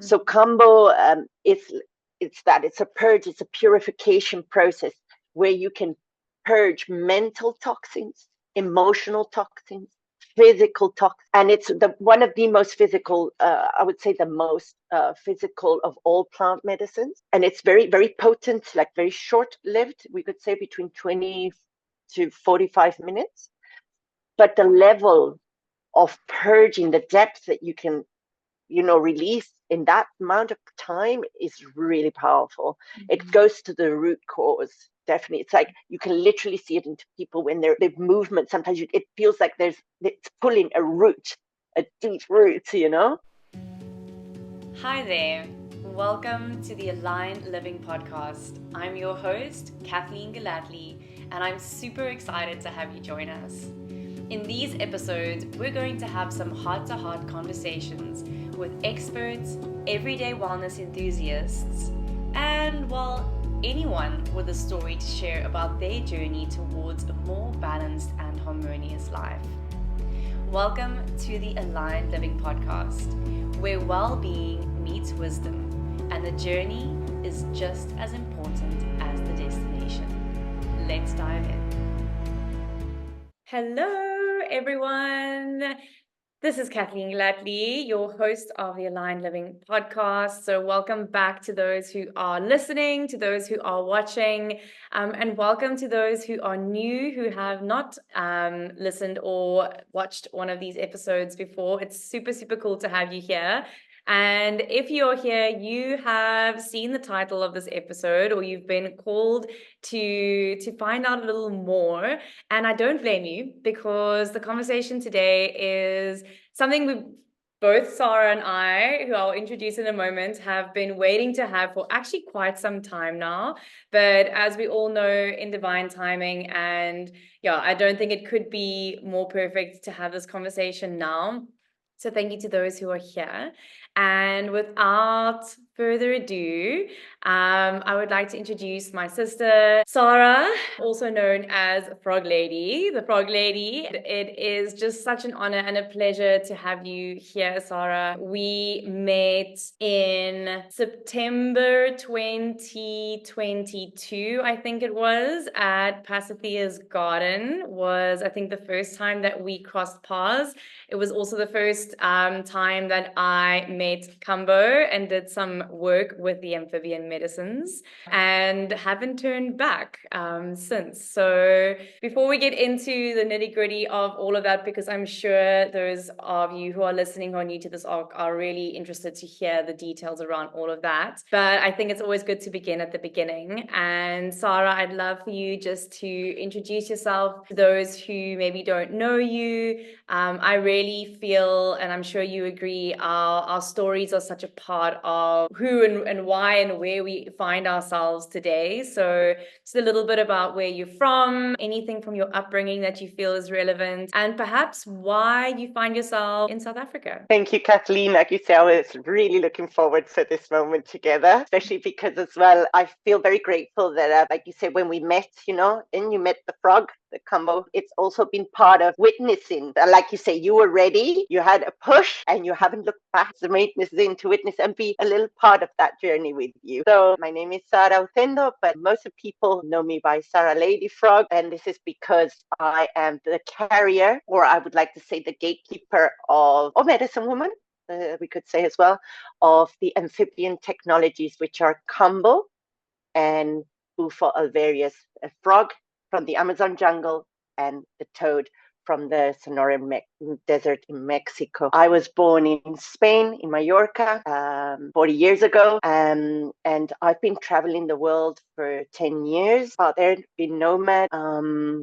So Kambo, it's a purge, it's a purification process where you can purge mental toxins, emotional toxins, physical toxins, and it's one of the most physical, I would say the most physical of all plant medicines, and it's very, very potent, like very short-lived. We could say between 20 to 45 minutes, but the level of purging, the depth that you can release in that amount of time is really powerful. It goes to the root cause. Definitely. It's like you can literally see it in people when they've movement. Sometimes it feels like it's pulling a root, a deep root, Hi there. Welcome to the Aligned Living Podcast. I'm your host, Kathleen Galatly, and I'm super excited to have you join us. In these episodes, we're going to have some heart-to-heart conversations with experts, everyday wellness enthusiasts, and, well, anyone with a story to share about their journey towards a more balanced and harmonious life. Welcome to the Aligned Living Podcast, where well-being meets wisdom, and the journey is just as important as the destination. Let's dive in. Hello, everyone. This is Kathleen Galatly, your host of the Aligned Living Podcast. So welcome back to those who are listening, to those who are watching, and welcome to those who are new, who have not listened or watched one of these episodes before. It's super, super cool to have you here. And if you're here, you have seen the title of this episode, or you've been called to find out a little more. And I don't blame you, because the conversation today is something we both, Sara and I, who I'll introduce in a moment, have been waiting to have for actually quite some time now. But as we all know, in divine timing, and I don't think it could be more perfect to have this conversation now. So thank you to those who are here. And without further ado, I would like to introduce my sister, Sara, also known as Frog Lady, the Frog Lady. It is just such an honor and a pleasure to have you here, Sara. We met in September 2022, I think it was, at Pacifia's Garden. Was, I think, the first time that we crossed paths. It was also the first time that I met Kambo and did some work with the Amphibian medicines, and haven't turned back since. So before we get into the nitty-gritty of all of that, because I'm sure those of you who are listening who are new to this are really interested to hear the details around all of that, but I think it's always good to begin at the beginning. And Sara, I'd love for you just to introduce yourself to those who maybe don't know you. I really feel, and I'm sure you agree, our stories are such a part of who and why and where we find ourselves today. So just a little bit about where you're from, anything from your upbringing that you feel is relevant, and perhaps why you find yourself in South Africa. Thank you, Kathleen. Like you say, I was really looking forward to this moment together, especially because as well, I feel very grateful that, like you said, when we met, and you met the frog, the Kambo, it's also been part of witnessing. Like you say, you were ready, you had a push, and you haven't looked back. The witnessing to witness and be a little part of that journey with you. So my name is Sara Utendo, but most of people know me by Sara Lady Frog, and this is because I am the carrier, or I would like to say the gatekeeper of medicine woman, we could say as well, of the amphibian technologies, which are Kambo and Bufo alvarius, a frog from the Amazon jungle, and the toad from the Sonora Desert in Mexico. I was born in Spain, in Mallorca, 40 years ago, and I've been traveling the world for 10 years. Out there, been nomad,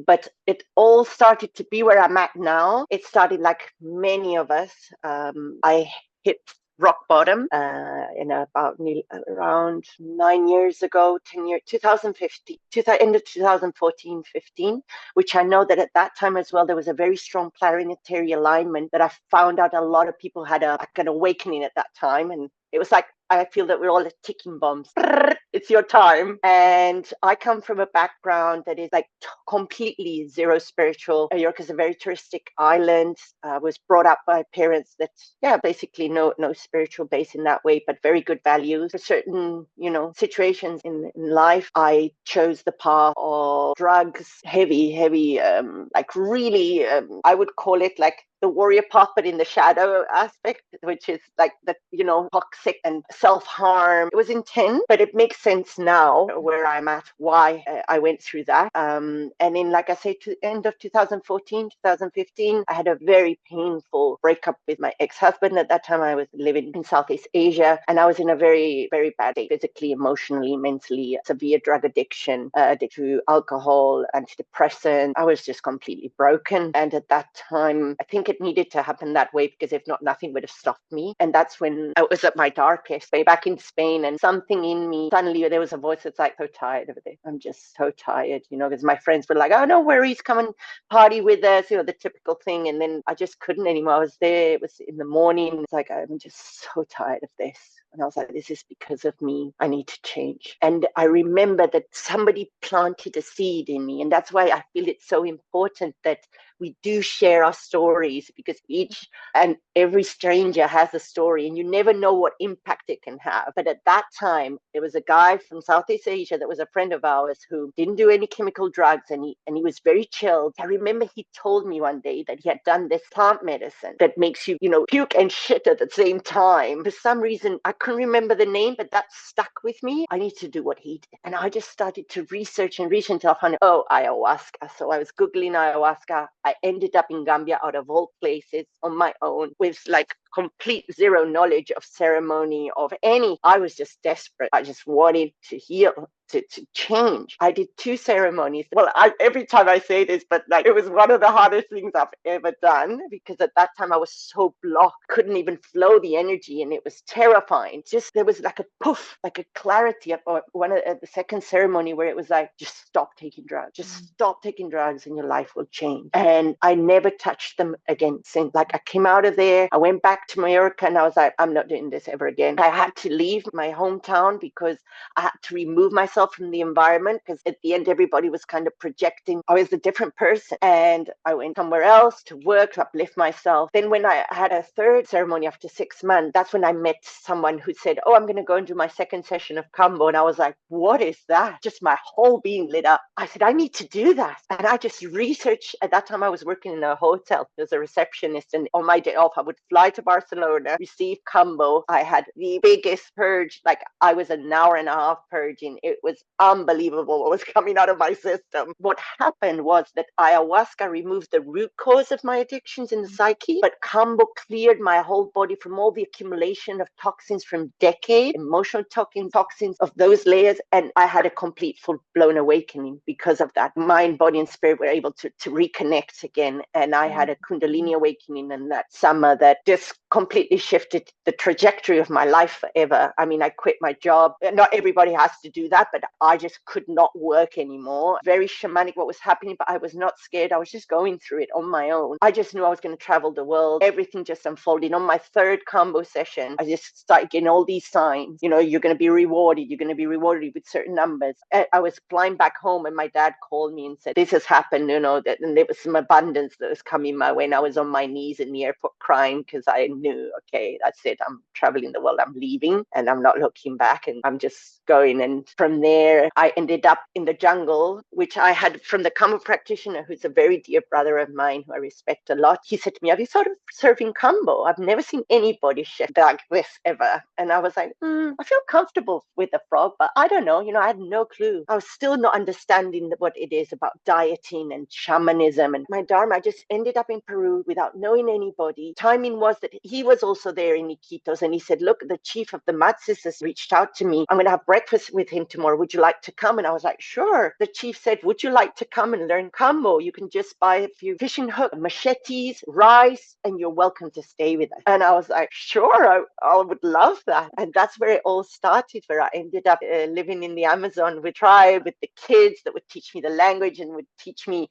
but it all started to be where I'm at now. It started like many of us. I hit rock bottom in around 9 years ago, 10 years, 2015, end of 2014, 15, which I know that at that time as well, there was a very strong planetary alignment that I found out a lot of people had an awakening at that time. And it was like, I feel that we're all ticking bombs. it's your time. And I come from a background that is like completely zero spiritual. Mallorca is a very touristic island. I was brought up by parents that, basically no spiritual base in that way, but very good values. For certain, situations in life, I chose the path of drugs, heavy, like really, I would call it like the warrior path, but in the shadow aspect, which is like the, toxic and self-harm. It was intense, but it makes sense now where I'm at, why I went through that. And in, like I say, to end of 2014, 2015, I had a very painful breakup with my ex-husband. At that time, I was living in Southeast Asia, and I was in a very, very bad state, physically, emotionally, mentally, severe drug addiction, addicted to alcohol, antidepressant. I was just completely broken. And at that time, I think it needed to happen that way, because if not, nothing would have stopped me. And that's when I was at my darkest, way back in Spain, and something in me, suddenly there was a voice that's like, so tired of it. I'm just so tired, because my friends were like, oh, no worries, come and party with us, the typical thing. And then I just couldn't anymore. I was there, it was in the morning. It's like, I'm just so tired of this. And I was like, this is because of me. I need to change. And I remember that somebody planted a seed in me. And that's why I feel it's so important that we do share our stories, because each and every stranger has a story, and you never know what impact it can have. But at that time, there was a guy from Southeast Asia that was a friend of ours who didn't do any chemical drugs, and he was very chilled. I remember he told me one day that he had done this plant medicine that makes you, puke and shit at the same time. For some reason, I couldn't remember the name, but that stuck with me. I need to do what he did. And I just started to research until I found, ayahuasca. So I was Googling ayahuasca. I ended up in Gambia, out of all places, on my own, with like complete zero knowledge of ceremony, of any. I was just desperate. I just wanted to heal, to change. I did 2 ceremonies. Well, every time I say this, but like, it was one of the hardest things I've ever done, because at that time I was so blocked, couldn't even flow the energy, and it was terrifying. Just, there was like a poof, like a clarity at one of the second ceremony, where it was like, just stop taking drugs, stop taking drugs, and your life will change. And I never touched them again since. Like, I came out of there, I went back to Mallorca, and I was like, I'm not doing this ever again. I had to leave my hometown because I had to remove myself from the environment, because at the end, everybody was kind of projecting I was a different person. And I went somewhere else to work, to uplift myself. Then when I had a third ceremony after 6 months, that's when I met someone who said, oh, I'm going to go and do my second session of Kambo. And I was like, what is that? Just my whole being lit up. I said, I need to do that. And I just researched. At that time, I was working in a hotel as a receptionist. And on my day off, I would fly to Barcelona, receive Kambo. I had the biggest purge. Like, I was an hour and a half purging. It was unbelievable what was coming out of my system. What happened was that ayahuasca removed the root cause of my addictions in the psyche, but Kambo cleared my whole body from all the accumulation of toxins from decades, emotional toxins of those layers. And I had a complete full-blown awakening because of that. Mind, body, and spirit were able to reconnect again. And I had a Kundalini awakening in that summer that just completely shifted the trajectory of my life forever. I mean, I quit my job. Not everybody has to do that, but I just could not work anymore. Very shamanic what was happening, but I was not scared. I was just going through it on my own. I just knew I was going to travel the world. Everything just unfolded. On my third Kambo session, I just started getting all these signs. You're going to be rewarded. You're going to be rewarded with certain numbers. I was flying back home, and my dad called me and said, this has happened, and there was some abundance that was coming my way. And I was on my knees in the airport crying, because I knew, okay, that's it. I'm traveling the world. I'm leaving, and I'm not looking back, and I'm just going. And from there, I ended up in the jungle, which I had from the Kambo practitioner, who's a very dear brother of mine who I respect a lot. He said to me, have you thought of serving Kambo? I've never seen anybody chef like this ever. And I was like, I feel comfortable with the frog, but I don't know. I had no clue. I was still not understanding what it is about dieting and shamanism. And my Dharma, I just ended up in Peru without knowing anybody. Timing was that he was also there in Iquitos, and he said, look, the chief of the Mud Sisters reached out to me. I'm going to have breakfast with him tomorrow. Would you like to come? And I was like, sure. The chief said, would you like to come and learn Kambo? You can just buy a few fishing hooks, machetes, rice, and you're welcome to stay with us. And I was like, sure, I would love that. And that's where it all started, where I ended up living in the Amazon with tribe, with the kids that would teach me the language and would teach me,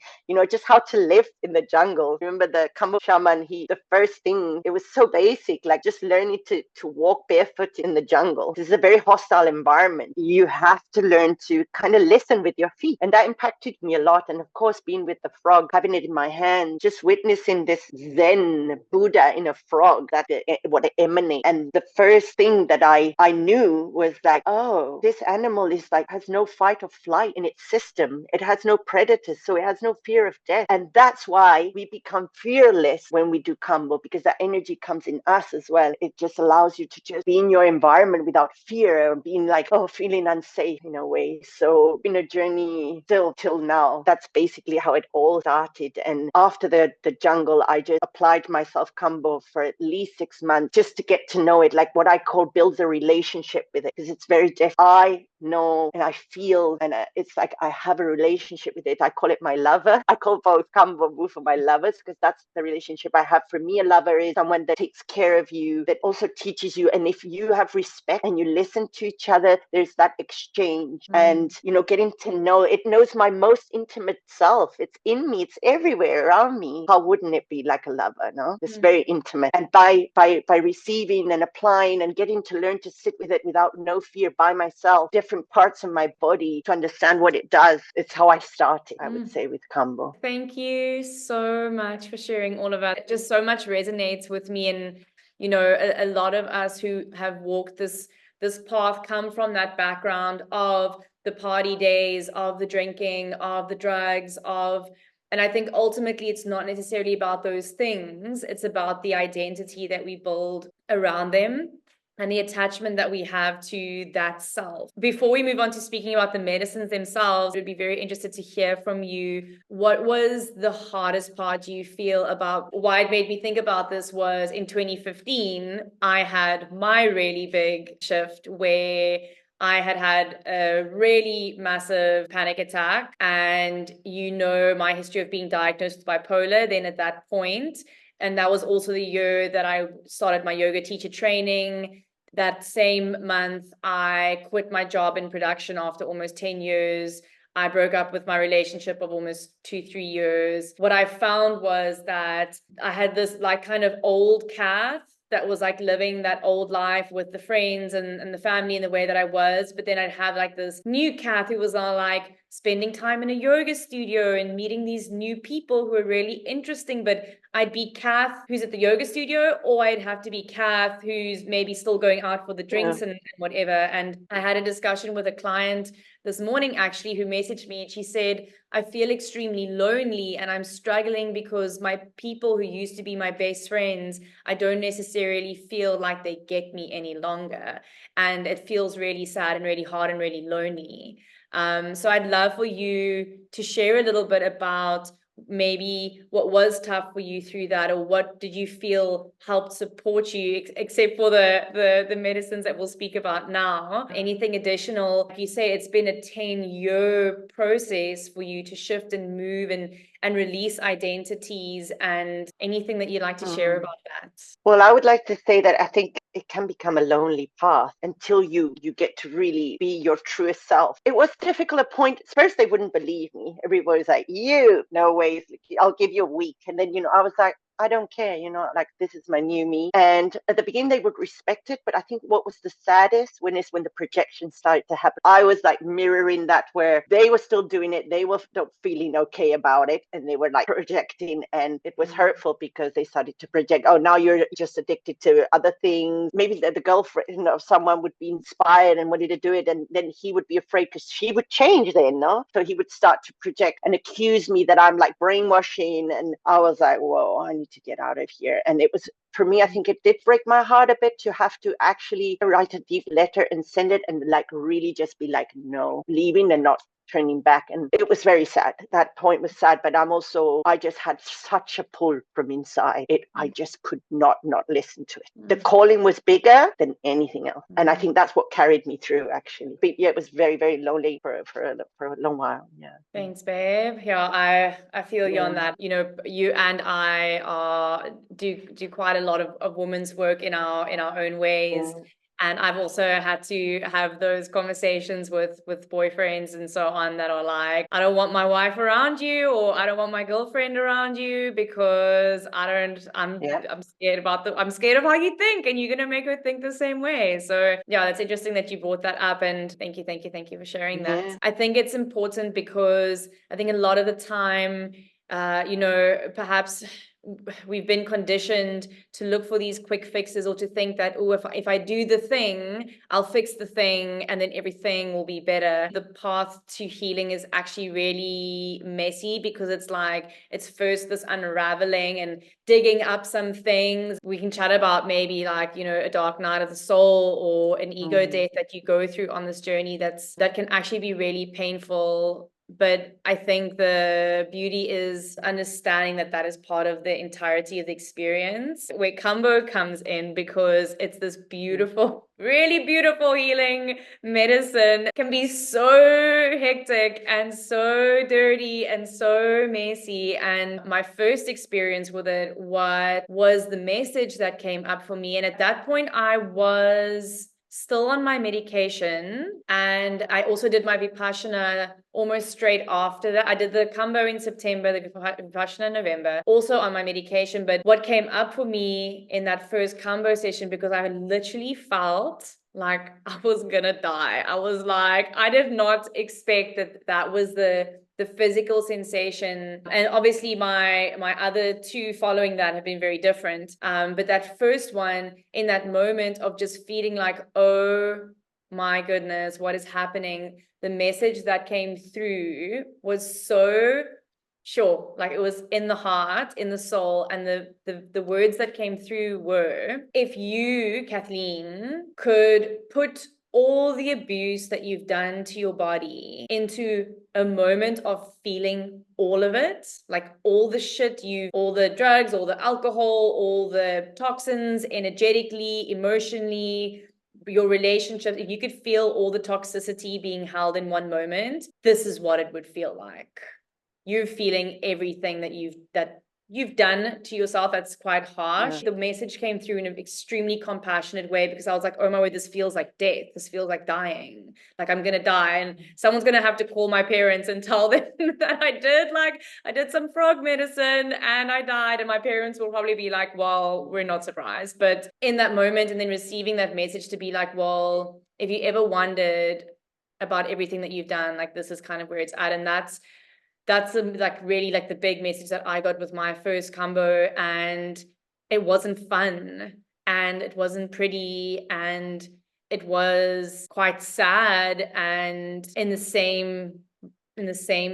just how to live in the jungle. Remember the Kambo shaman, the first thing, it was so basic, like just learning to walk barefoot in the jungle. This is a very hostile environment. You have to learn to kind of listen with your feet. And that impacted me a lot. And of course, being with the frog, having it in my hand, just witnessing this Zen Buddha in a frog, that what it emanates. And the first thing that I knew was like, oh, this animal is like, has no fight or flight in its system. It has no predators, so it has no fear of death. And that's why we become fearless when we do Kambo, because that energy comes in us as well. It just allows you to just be in your environment without fear or being like, oh, feeling unsafe in a way. So in a journey still till now, that's basically how it all started. And after the jungle, I just applied myself Kambo for at least 6 months just to get to know it, like what I call builds a relationship with it, because it's very different. I know and I feel, and it's like I have a relationship with it. I call it my lover. I call both Kambo and Bufo my lovers, because that's the relationship I have. For me, a lover is someone that takes care of you, that also teaches you. And if you have respect and you listen to each other, there's that exchange. And, you know, getting to know it, knows my most intimate self. It's in me, it's everywhere around me. How wouldn't it be like a lover? No, it's very intimate. And by receiving and applying and getting to learn to sit with it without no fear by myself, different parts of my body, to understand what it does, it's how I started, I would say, with Kambo. Thank you so much for sharing all of that. It just so much resonates with me. And, you know, a lot of us who have walked this path come from that background of the party days, of the drinking, of the drugs, and I think ultimately it's not necessarily about those things. It's about the identity that we build around them and the attachment that we have to that self. Before we move on to speaking about the medicines themselves, I would be very interested to hear from you. What was the hardest part you feel about? Why it made me think about this was in 2015, I had my really big shift where I had a really massive panic attack, and you know my history of being diagnosed with bipolar then at that point. And that was also the year that I started my yoga teacher training. That same month, I quit my job in production after almost 10 years. I broke up with my relationship of almost 2-3 years. What I found was that I had this like kind of old Kath that was like living that old life with the friends and the family in the way that I was. But then I'd have like this new Kath who was like spending time in a yoga studio and meeting these new people who are really interesting. But I'd be Kath who's at the yoga studio, or I'd have to be Kath who's maybe still going out for the drinks and whatever. And I had a discussion with a client this morning actually who messaged me, and she said, I feel extremely lonely and I'm struggling because my people who used to be my best friends, I don't necessarily feel like they get me any longer. And it feels really sad and really hard and really lonely. So I'd love for you to share a little bit about maybe what was tough for you through that, or what did you feel helped support you, except for the medicines that we'll speak about now. Anything additional? Like you say, it's been a 10-year process for you to shift and move and release identities, and anything that you'd like to share about that. Well, I would like to say that I think it can become a lonely path until you get to really be your truest self. It was difficult at point. First, they wouldn't believe me. Everybody was like, you, no ways, I'll give you a week. And then, I was like, I don't care, like this is my new me. And at the beginning they would respect it, but I think what was the saddest when the projection started to happen. I was like mirroring that, where they were still doing it, they were still feeling okay about it, and they were like projecting, and it was hurtful because they started to project, oh, now you're just addicted to other things. Maybe the girlfriend of someone would be inspired and wanted to do it, and then he would be afraid because she would change then, no? So he would start to project and accuse me that I'm like brainwashing, and I was like, whoa, I need to get out of here. And it was, for me, I think it did break my heart a bit to have to actually write a deep letter and send it, and like really just be like, no, leaving and not turning back. And it was very sad. That point was sad, but I just had such a pull from inside. I just could not listen to it. The calling was bigger than anything else. And I think that's what carried me through, actually. But yeah, it was very, very lonely for a long while. Yeah. Thanks, babe. Yeah, I feel you on that. You and I do quite a lot of women's work in our own ways. And I've also had to have those conversations with boyfriends and so on that are like, I don't want my wife around you, or I don't want my girlfriend around you because I'm scared I'm scared of how you think, and you're gonna make her think the same way. So yeah, that's interesting that you brought that up, and thank you for sharing that. I think it's important because I think a lot of the time, perhaps we've been conditioned to look for these quick fixes, or to think that, oh, if I do the thing, I'll fix the thing and then everything will be better. The path to healing is actually really messy, because it's like, it's first this unraveling and digging up some things. We can chat about maybe like, a dark night of the soul, or an ego death that you go through on this journey that can actually be really painful. But I think the beauty is understanding that is part of the entirety of the experience, where Kambo comes in, because it's this beautiful, really beautiful healing medicine. It can be so hectic and so dirty and so messy. And my first experience with it, what was the message that came up for me? And at that point, I was still on my medication, and I also did my Vipassana almost straight after that. I did the Kambo in September, the Vipassana in November, also on my medication. But what came up for me in that first Kambo session, because I literally felt like I was gonna die. I was like, I did not expect that was the physical sensation. And obviously my other two following that have been very different. But that first one, in that moment of just feeling like, oh my goodness, what is happening? The message that came through was so sure, like it was in the heart, in the soul. And the words that came through were, if you, Kathleen, could put all the abuse that you've done to your body into a moment of feeling all of it, like all the shit all the drugs, all the alcohol, all the toxins, energetically, emotionally, your relationships, if you could feel all the toxicity being held in one moment, this is what it would feel like. You're feeling everything that you've done to yourself that's quite harsh. The message came through in an extremely compassionate way, because I was like, oh my word, this feels like death. This feels like dying. Like I'm gonna die, and someone's gonna have to call my parents and tell them that I did some frog medicine and I died, and my parents will probably be like, well, we're not surprised. But in that moment, and then receiving that message to be like, well, if you ever wondered about everything that you've done, like this is kind of where it's at. And that's really like the big message that I got with my first Kambo. And it wasn't fun, and it wasn't pretty, and it was quite sad. And in the same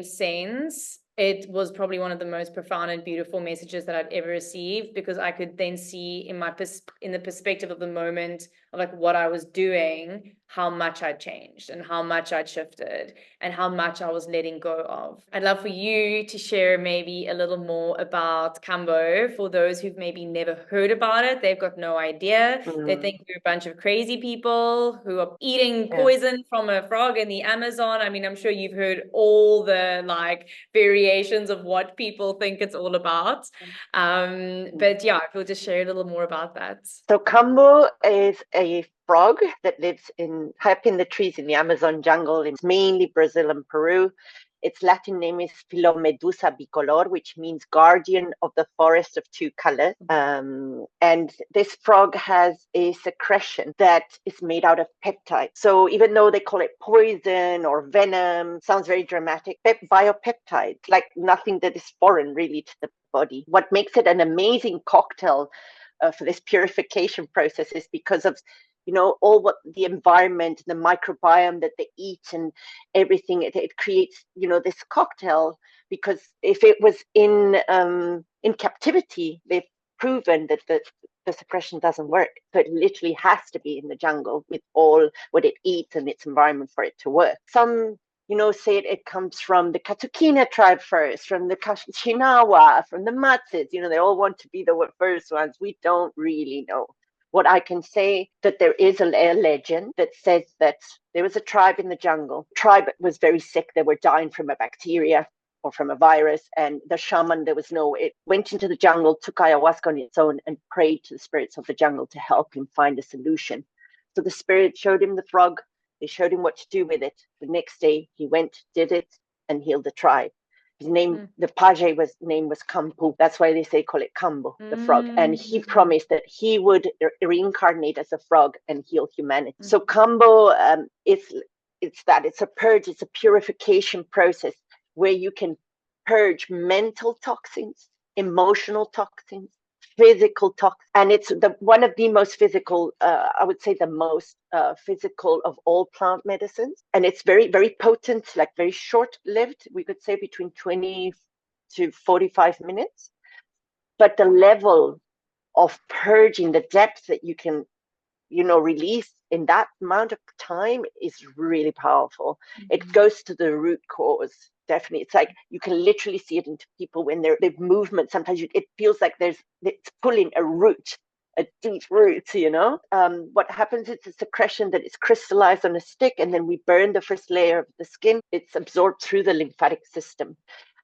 sense, it was probably one of the most profound and beautiful messages that I'd ever received, because I could then see in the perspective of the moment of like what I was doing, how much I'd changed and how much I'd shifted and how much I was letting go of. I'd love for you to share maybe a little more about Kambo for those who've maybe never heard about it. They've got no idea. They think we're a bunch of crazy people who are eating poison from a frog in the Amazon. I mean, I'm sure you've heard all the like variations of what people think it's all about. But yeah, if we'll just share a little more about that. So Kambo is a frog that lives high up in the trees in the Amazon jungle. It's mainly Brazil and Peru. Its Latin name is Phyllomedusa bicolor, which means guardian of the forest of two colors. And this frog has a secretion that is made out of peptides. So even though they call it poison or venom, sounds very dramatic, biopeptides, like nothing that is foreign really to the body. What makes it an amazing cocktail for this purification process is because of all what the environment, the microbiome that they eat and everything, it creates this cocktail. Because if it was in captivity, they've proven that the suppression doesn't work. So it literally has to be in the jungle with all what it eats and its environment for it to work. Some say it comes from the Katukina tribe first, from the Chinawa, from the Matses. They all want to be the first ones. We don't really know. What I can say, that there is a legend that says that there was a tribe in the jungle. The tribe was very sick. They were dying from a bacteria or from a virus. And the shaman, it went into the jungle, took ayahuasca on its own and prayed to the spirits of the jungle to help him find a solution. So the spirit showed him the frog. They showed him what to do with it. The next day he went, did it, and healed the tribe. His name, the page name was Kambo. That's why they call it Kambo, the frog. And he promised that he would reincarnate as a frog and heal humanity. So Kambo, it's a purge, it's a purification process where you can purge mental toxins, emotional toxins, physical toxins, and it's one of the most physical, I would say the most physical of all plant medicines, and it's very, very potent, like very short-lived. We could say between 20 to 45 minutes, but the level of purging, the depth that you can release in that amount of time is really powerful. It goes to the root cause. Definitely. It's like you can literally see it into people when they're movement. Sometimes it feels like it's pulling a root, a deep root, What happens is a secretion that is crystallized on a stick, and then we burn the first layer of the skin. It's absorbed through the lymphatic system.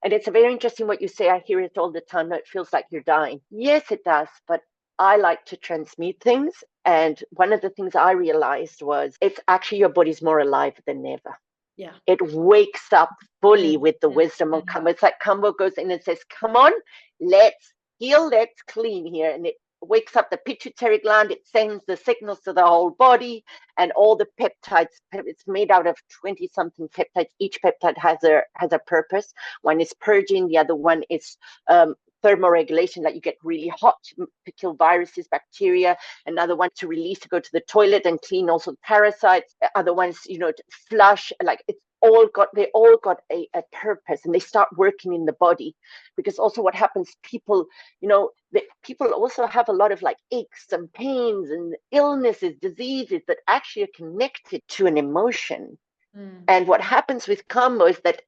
And it's very interesting what you say. I hear it all the time. It feels like you're dying. Yes, it does. But I like to transmute things. And one of the things I realized was it's actually your body's more alive than ever. Yeah. It wakes up fully with the wisdom of Kambo. It's like Kambo goes in and says, come on, let's heal, let's clean here. And it wakes up the pituitary gland. It sends the signals to the whole body, and all the peptides. It's made out of 20-something peptides. Each peptide has a purpose. One is purging. The other one is thermoregulation, like you get really hot to kill viruses, bacteria. Another one to release, to go to the toilet and clean also parasites. Other ones, to flush. Like they all got a purpose, and they start working in the body. Because also what happens, people also have a lot of like aches and pains and illnesses, diseases that actually are connected to an emotion. And what happens with Kambo is that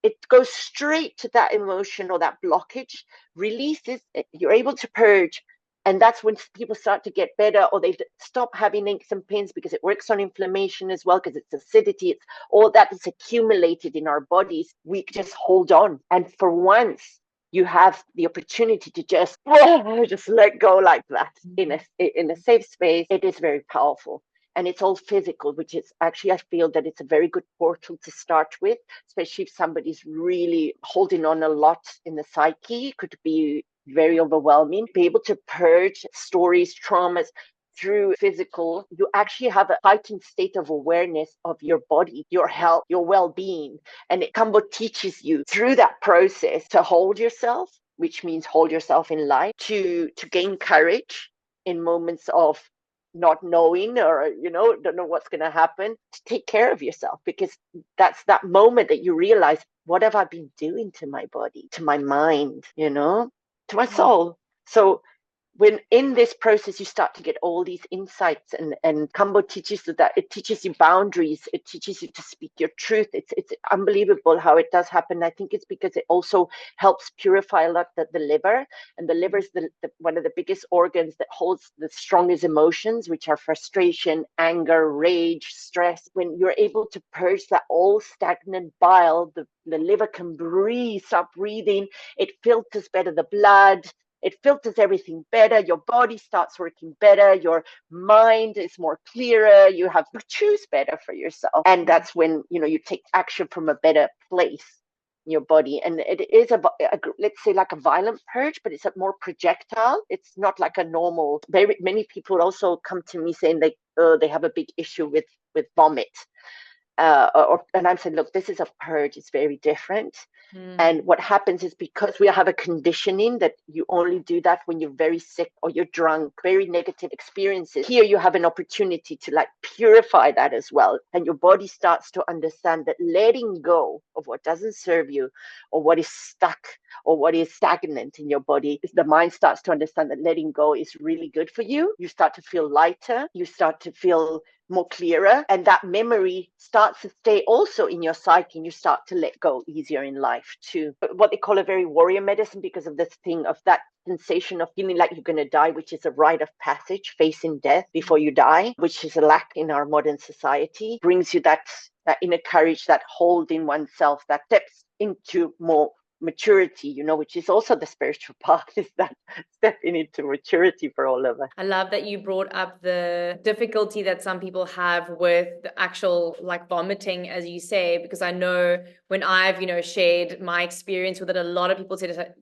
it goes straight to that emotion or that blockage, releases, you're able to purge. And that's when people start to get better, or they stop having aches and pains, because it works on inflammation as well, because it's acidity, it's all that is accumulated in our bodies. We just hold on. And for once, you have the opportunity to just let go like that in a safe space. It is very powerful. And it's all physical, which is actually, I feel that it's a very good portal to start with, especially if somebody's really holding on a lot in the psyche. It could be very overwhelming. Be able to purge stories, traumas through physical. You actually have a heightened state of awareness of your body, your health, your well-being. And Kambo teaches you through that process to hold yourself, which means hold yourself in light, to gain courage in moments of not knowing, or don't know what's going to happen, to take care of yourself, because that's that moment that you realize, what have I been doing to my body, to my mind, to my soul? So when in this process you start to get all these insights, and Kambo teaches you that. It teaches you boundaries, it teaches you to speak your truth. It's unbelievable how it does happen. I think it's because it also helps purify a lot the liver, and the liver is the one of the biggest organs that holds the strongest emotions, which are frustration, anger, rage, stress. When you're able to purge that all stagnant bile, the liver can breathe, stop breathing, it filters better the blood, it filters everything better. Your body starts working better. Your mind is more clearer. You choose better for yourself. And that's when, you take action from a better place in your body. And it is let's say like a violent purge, but it's a more projectile. It's not like a normal. Very many people also come to me saying they have a big issue with vomit. And I'm saying, look, this is a purge. It's very different. And what happens is, because we have a conditioning that you only do that when you're very sick or you're drunk, very negative experiences. Here you have an opportunity to like purify that as well. And your body starts to understand that letting go of what doesn't serve you, or what is stuck, or what is stagnant in your body, the mind starts to understand that letting go is really good for you. You start to feel lighter. You start to feel more clearer, and that memory starts to stay also in your psyche, and you start to let go easier in life too. What they call a very warrior medicine, because of this thing of that sensation of feeling like you're going to die, which is a rite of passage, facing death before you die, which is a lack in our modern society, brings you that inner courage, that holding oneself, that steps into more maturity, which is also the spiritual path, is that stepping into maturity for all of us. I love that you brought up the difficulty that some people have with the actual like vomiting, as you say, because I know when I've, shared my experience with it, a lot of people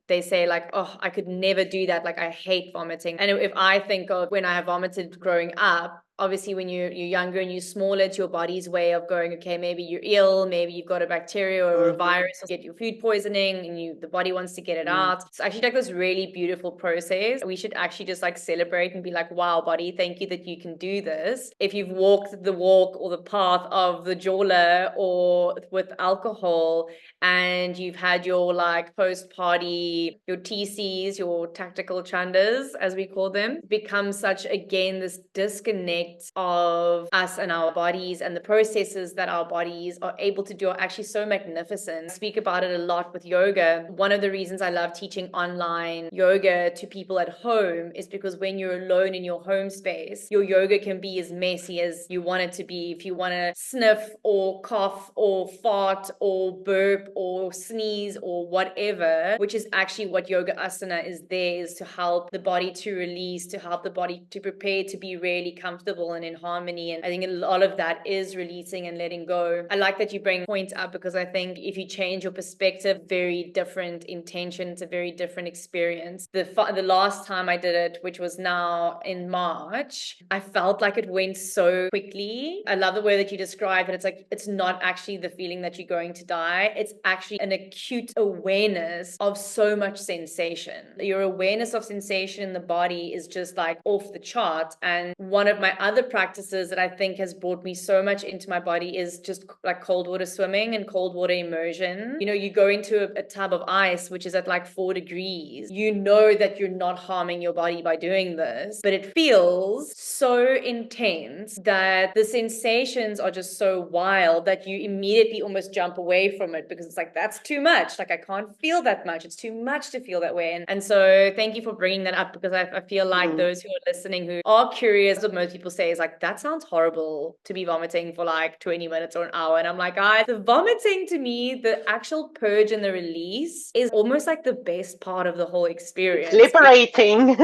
they say like, oh, I could never do that. Like, I hate vomiting. And if I think of when I have vomited growing up, obviously when you're younger and you're smaller, it's your body's way of going, okay, maybe you're ill, maybe you've got a bacteria or a virus, or get your food poisoning, and the body wants to get it out. It's actually like this really beautiful process. We should actually just like celebrate and be like, wow, body, thank you that you can do this. If you've walked the walk or the path of the jawler or with alcohol, and you've had your like post-party, your TCs, your tactical chandas, as we call them, become such, again, this disconnect of us and our bodies, and the processes that our bodies are able to do are actually so magnificent. I speak about it a lot with yoga. One of the reasons I love teaching online yoga to people at home is because when you're alone in your home space, your yoga can be as messy as you want it to be. If you want to sniff or cough or fart or burp or sneeze or whatever, which is actually what yoga asana is there, is to help the body to release, to help the body to prepare to be really comfortable and in harmony. And I think a lot of that is releasing and letting go. I like that you bring points up, because I think if you change your perspective, very different intention, it's a very different experience. The last time I did it, which was now in March, I felt like it went so quickly. I love the way that you describe it. It's like, it's not actually the feeling that you're going to die. It's actually an acute awareness of so much sensation. Your awareness of sensation in the body is just like off the chart. And one of my other practices that I think has brought me so much into my body is just like cold water swimming and cold water immersion. You go into a tub of ice, which is at like 4 degrees. You know that you're not harming your body by doing this, but it feels so intense that the sensations are just so wild that you immediately almost jump away from it, because it's like, that's too much. Like, I can't feel that much. It's too much to feel that way. And so thank you for bringing that up, because I feel like those who are listening who are curious, what most people say is like, that sounds horrible to be vomiting for like 20 minutes or an hour. And I'm like, guys, the vomiting, to me, the actual purge and the release is almost like the best part of the whole experience. It's liberating.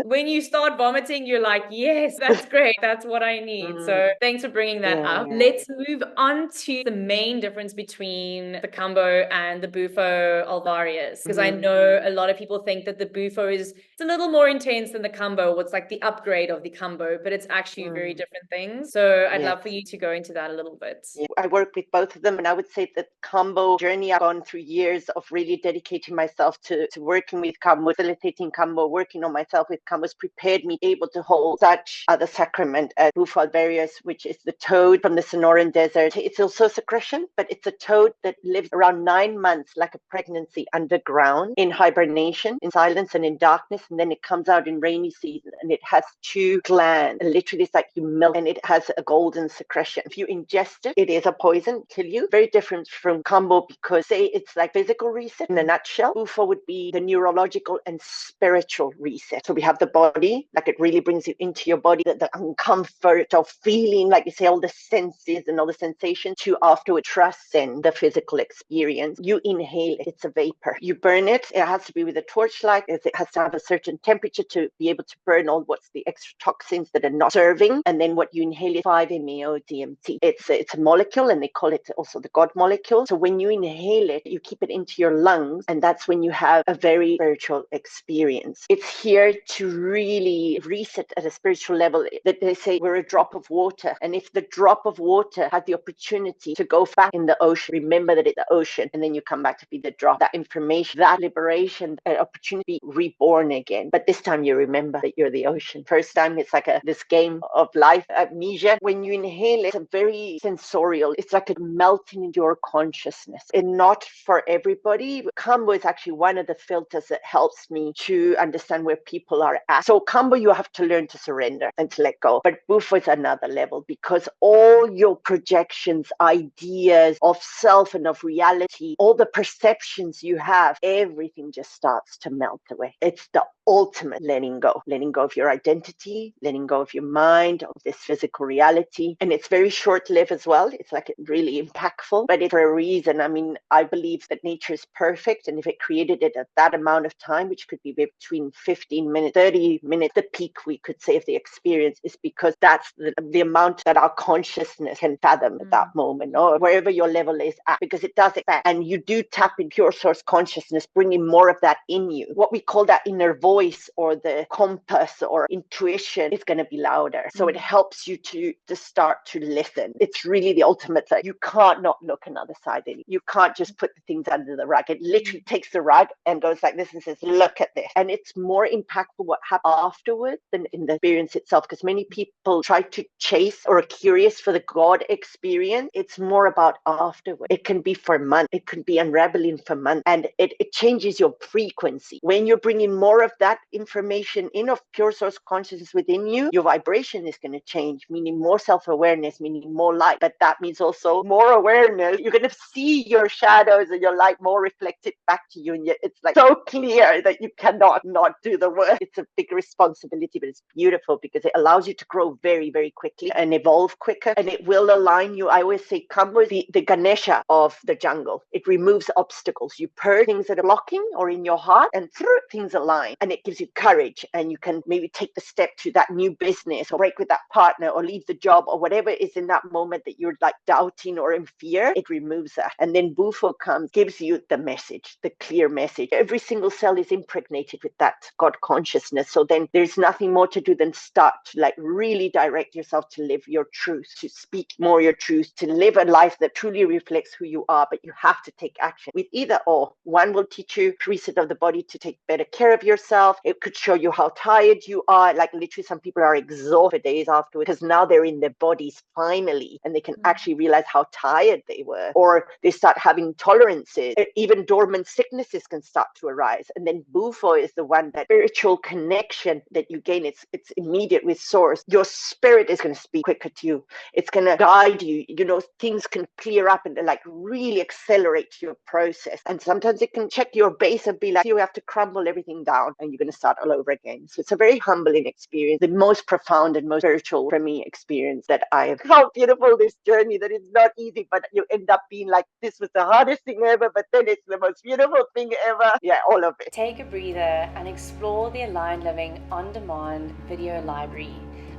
When you start vomiting, you're like, yes, that's great. That's what I need. So thanks for bringing that up. Let's move on to the main difference between the Kambo and the Bufo alvarius, because I know a lot of people think that the Bufo it's a little more intense than the Kambo. It's like the upgrade of the Kambo, but it's actually very different things. So I'd love for you to go into that a little bit. I work with both of them, and I would say that Kambo journey, I've gone through years of really dedicating myself to working with Kambo, facilitating Kambo, working on myself with Kambo, has prepared me able to hold such the sacrament as Bufo alvarius, which is the toad from the Sonoran Desert. It's also secretion, but it's a toad that lives around 9 months, like a pregnancy, underground in hibernation, in silence and in darkness, and then it comes out in rainy season, and it has 2 glands. And literally, it's like you milk, and it has a golden secretion. If you ingest it, it is a poison, kill you. Very different from Kambo, because say it's like physical reset in a nutshell. Bufo would be the neurological and spiritual reset. So we have the body, like it really brings you into your body, the uncomfort of feeling, like you say, all the senses and all the sensations, to afterward transcend the physical experience. You inhale it, it's a vapor. You burn it, it has to be with a torchlight, it has to have a certain temperature to be able to burn all what's the extra toxins that are not serving. And then what you inhale is 5-MeO DMT. It's a molecule, and they call it also the God molecule. So when you inhale it, you keep it into your lungs, and that's when you have a very spiritual experience. It's here to really reset at a spiritual level. That they say we're a drop of water, and if the drop of water has the opportunity to go back in the ocean, remember that it's the ocean, and then you come back to be the drop. That information, that liberation, that opportunity, reborn again. But this time you remember that you're the ocean. First time it's like this game of life amnesia. When you inhale, it's a very sensorial. It's like a melting into your consciousness, and not for everybody. Kambo is actually one of the filters that helps me to understand where people are at. So Kambo, you have to learn to surrender and to let go. But Bufo is another level, because all your projections, ideas of self and of reality, all the perceptions you have, everything just starts to melt away. It's the ultimate letting go of your identity, letting go of your mind, mind, of this physical reality. And it's very short-lived as well. It's like really impactful, but it's for a reason. I mean, I believe that nature is perfect. And if it created it at that amount of time, which could be between 15 minutes, 30 minutes, the peak, we could say, of the experience, is because that's the amount that our consciousness can fathom at that moment, or wherever your level is at, because it does affect. And you do tap in pure source consciousness, bringing more of that in you. What we call that inner voice or the compass or intuition is going to be louder. So it helps you to start to listen. It's really the ultimate thing. You can't not look another side in. You can't just put the things under the rug. It literally takes the rug and goes like this and says, look at this. And it's more impactful what happens afterwards than in the experience itself, because many people try to chase or are curious for the God experience. It's more about afterwards. It can be for months. It could be unraveling for months. And it changes your frequency. When you're bringing more of that information in, of pure source consciousness within you, your vibration is going to change, meaning more self-awareness, meaning more light. But that means also more awareness. You're going to see your shadows and your light more reflected back to you. And yet it's like so clear that you cannot not do the work. It's a big responsibility, but it's beautiful because it allows you to grow very, very quickly and evolve quicker. And it will align you. I always say Kambo is the Ganesha of the jungle. It removes obstacles. You purge things that are blocking or in your heart, and things align. And it gives you courage, and you can maybe take the step to that new business or break with that partner or leave the job or whatever is in that moment that you're like doubting or in fear. It removes that. And then Bufo comes, gives you the message, the clear message. Every single cell is impregnated with that God consciousness. So then there's nothing more to do than start to like really direct yourself to live your truth, to speak more your truth, to live a life that truly reflects who you are. But you have to take action with either or. One will teach you reset of the body to take better care of yourself. It could show you how tired you are. Like literally some people are exhausted days afterwards because now they're in their bodies finally, and they can actually realize how tired they were. Or they start having tolerances. Even dormant sicknesses can start to arise. And then Bufo is the one, that spiritual connection that you gain. It's immediate with source. Your spirit is going to speak quicker to you. It's going to guide you. You know, things can clear up and like really accelerate your process. And sometimes it can check your base and be like, you have to crumble everything down and you're going to start all over again. So it's a very humbling experience, the most profound and most spiritual for me experience that I have. How beautiful this journey, that it's not easy, but you end up being like, this was the hardest thing ever, but then it's the most beautiful thing ever. Yeah, all of it. Take a breather and explore the Aligned Living on-demand video library,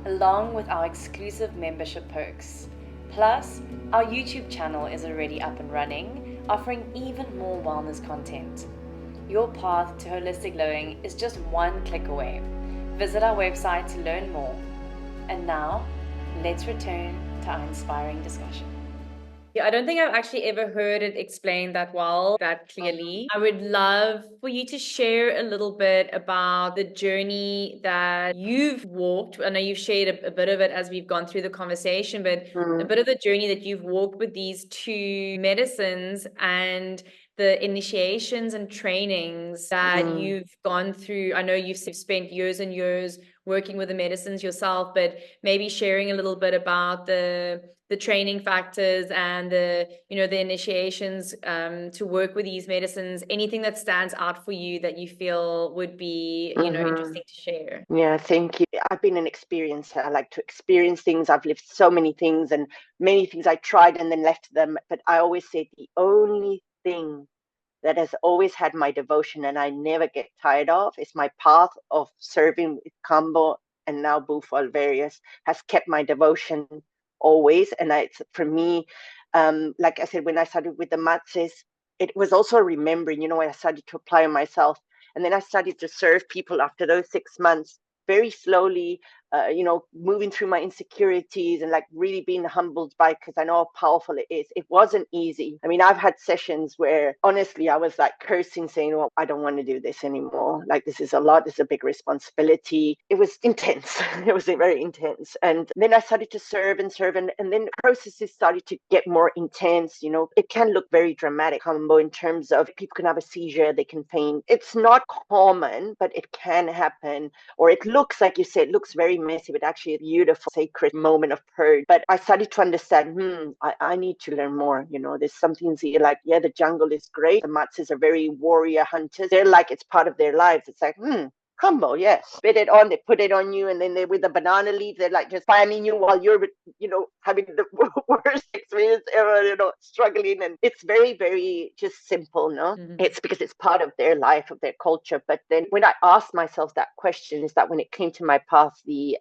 along with our exclusive membership perks. Plus, our YouTube channel is already up and running, offering even more wellness content. Your path to holistic living is just one click away. Visit our website to learn more. And now, let's return to our inspiring discussion. Yeah, I don't think I've actually ever heard it explained that well, that clearly. I would love for you to share a little bit about the journey that you've walked. I know you've shared a bit of it as we've gone through the conversation, but a bit of the journey that you've walked with these two medicines and the initiations and trainings that you've gone through. I know you've spent years and years working with the medicines yourself, but maybe sharing a little bit about the training factors and the initiations to work with these medicines. Anything that stands out for you that you feel would be interesting to share? Yeah, thank you. I've been an experiencer. I like to experience things. I've lived so many things, and many things I tried and then left them. But I always say the only thing that has always had my devotion and I never get tired of is my path of serving with Kambo and now Bufo various has kept my devotion always. And it's for me, like I said, when I started with the matzes, it was also remembering, when I started to apply on myself. And then I started to serve people after those 6 months, very slowly, moving through my insecurities and like really being humbled by, because I know how powerful it is. It wasn't easy. I mean, I've had sessions where honestly, I was like cursing, saying, well, I don't want to do this anymore. Like, this is a lot. This is a big responsibility. It was intense. It was very intense. And then I started to serve and serve. And then processes started to get more intense. It can look very dramatic, Kambo, in terms of people can have a seizure, they can faint. It's not common, but it can happen. Or it looks, like you said, it looks very messy, but actually a beautiful, sacred moment of purge. But I started to understand, I need to learn more. There's some things here like, yeah, the jungle is great. The Matses are very warrior hunters. They're like, it's part of their lives. It's like, Kambo, yes. Spit it on, they put it on you, and then they, with the banana leaves, they're like just fanning you while you're, having the worst experience ever, struggling. And it's very, very just simple, no? Mm-hmm. It's because it's part of their life, of their culture. But then when I asked myself that question, is that when it came to my path, the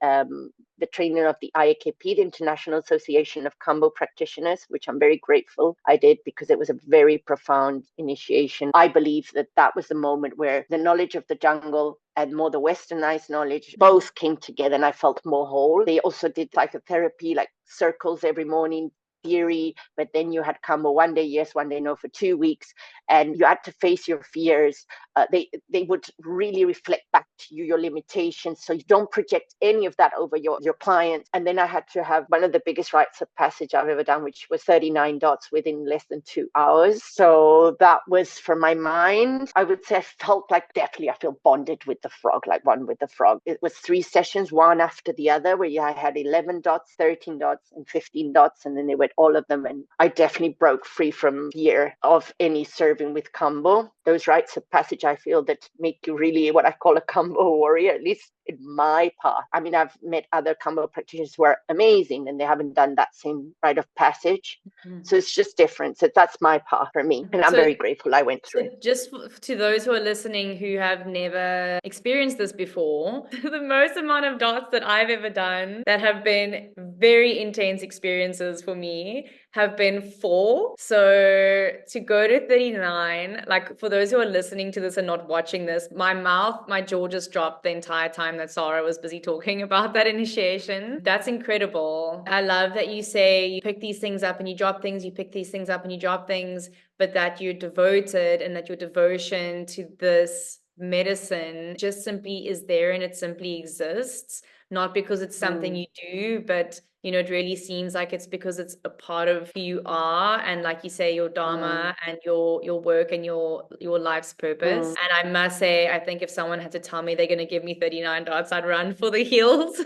training of the IAKP, the International Association of Kambo Practitioners, which I'm very grateful I did, because it was a very profound initiation. I believe that was the moment where the knowledge of the jungle and more the westernized knowledge both came together, and I felt more whole. They also did psychotherapy, like circles every morning, theory, but then you had Kambo one day yes, one day no for 2 weeks, and you had to face your fears. They would really reflect back to you your limitations, so you don't project any of that over your clients. And then I had to have one of the biggest rites of passage I've ever done, which was 39 dots within less than 2 hours. So that was for my mind. I would say I felt like definitely I feel bonded with the frog, like one with the frog. It was 3 sessions, one after the other, where I had 11 dots, 13 dots, and 15 dots, and then they went all of them. And I definitely broke free from fear of any serving with Kambo. Those rites of passage, I feel, that make you really what I call a Kambo warrior, at least in my path. I mean, I've met other Kambo practitioners who are amazing and they haven't done that same rite of passage. So it's just different. So that's my path for me. And I'm very grateful I went through it. Just to those who are listening who have never experienced this before, the most amount of dots that I've ever done that have been very intense experiences for me have been 4. So to go to 39, like for those who are listening to this and not watching this, my jaw just dropped the entire time that Sara was busy talking about that initiation. That's incredible. I love that you say you pick these things up and you drop things, you pick these things up and you drop things, but that you're devoted and that your devotion to this medicine just simply is there and it simply exists, not because it's something you do, but it really seems like it's because it's a part of who you are, and like you say, your dharma and your work and your life's purpose. And I must say, I think if someone had to tell me they're going to give me 39 dots, I'd run for the hills.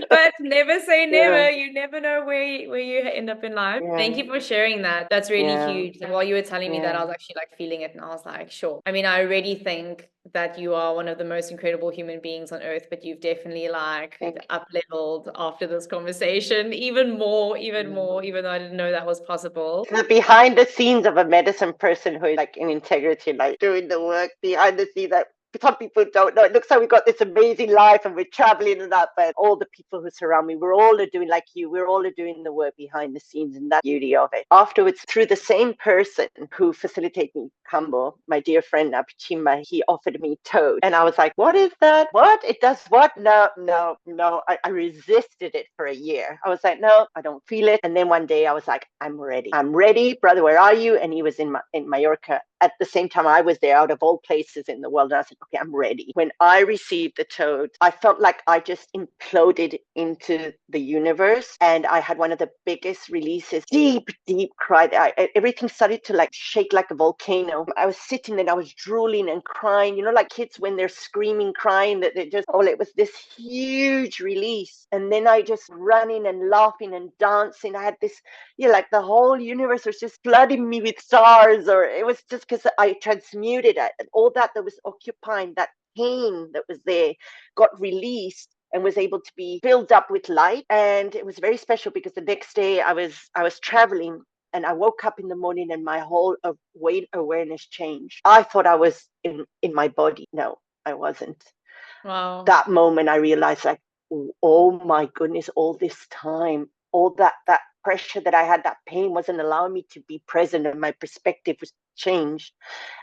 But never say never. You never know where you end up in life. Thank you for sharing that. That's really huge. And while you were telling me that, I was actually like feeling it, and I was like, sure. I mean, I already think that you are one of the most incredible human beings on earth, but you've definitely up leveled after this conversation even more, even though I didn't know that was possible. The behind the scenes of a medicine person who is like in integrity, like doing the work behind the scenes, that some people don't know. It looks like we got this amazing life and we're traveling and that, but all the people who surround me, we're all doing like you, we're all doing the work behind the scenes, and that's the beauty of it. Afterwards, through the same person who facilitated me Kambo, my dear friend Apichimba, he offered me toad. And I was like, what is that? What? It does what? No. I resisted it for a year. I was like, no, I don't feel it. And then one day I was like, I'm ready, brother, where are you? And he was in Mallorca. At the same time, I was there, out of all places in the world. And I said, okay, I'm ready. When I received the toad, I felt like I just imploded into the universe. And I had one of the biggest releases, deep cry. Everything started to shake like a volcano. I was sitting and I was drooling and crying, like kids when they're screaming, crying, that they just, it was this huge release. And then I just running and laughing and dancing. I had this, the whole universe was just flooding me with stars, or it was just because I transmuted it. And all that was occupying, that pain that was there, got released and was able to be filled up with light. And it was very special because the next day I was traveling, and I woke up in the morning and my whole weight awareness changed. I thought I was in my body. No, I wasn't. Wow. That moment I realized, oh my goodness, all this time, all that pressure that I had, that pain wasn't allowing me to be present, and my perspective was changed.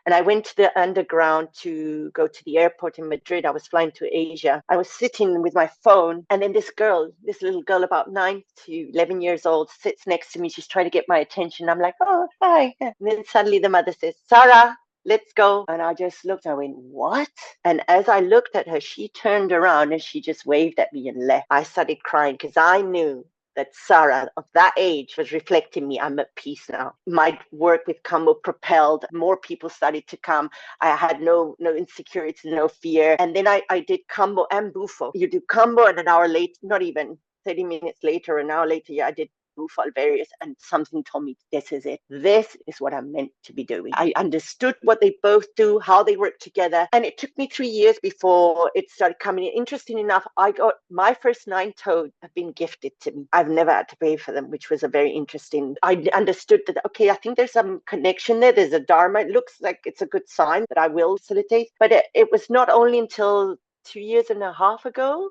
And I went to the underground to go to the airport in Madrid. I was flying to Asia. I was sitting with my phone, and then this little girl about 9 to 11 years old sits next to me. She's trying to get my attention. I'm like, oh, hi. And then suddenly the mother says, Sara, let's go. And I just looked, I went, what? And as I looked at her, she turned around and she just waved at me and left. I started crying because I knew that Sara of that age was reflecting me. I'm at peace now. My work with Kambo propelled. More people started to come. I had no insecurity, no fear. And then I did Kambo and Bufo. You do Kambo, and an hour later, not even 30 minutes later, an hour later, I did Bufo Alvarius, and something told me, this is it. This is what I'm meant to be doing. I understood what they both do, how they work together. And it took me 3 years before it started coming in. Interesting enough, I got my first 9 toads have been gifted to me. I've never had to pay for them, which was a very interesting. I understood that, okay, I think there's some connection there. There's a dharma. It looks like it's a good sign that I will facilitate. But it was not only until 2.5 years ago,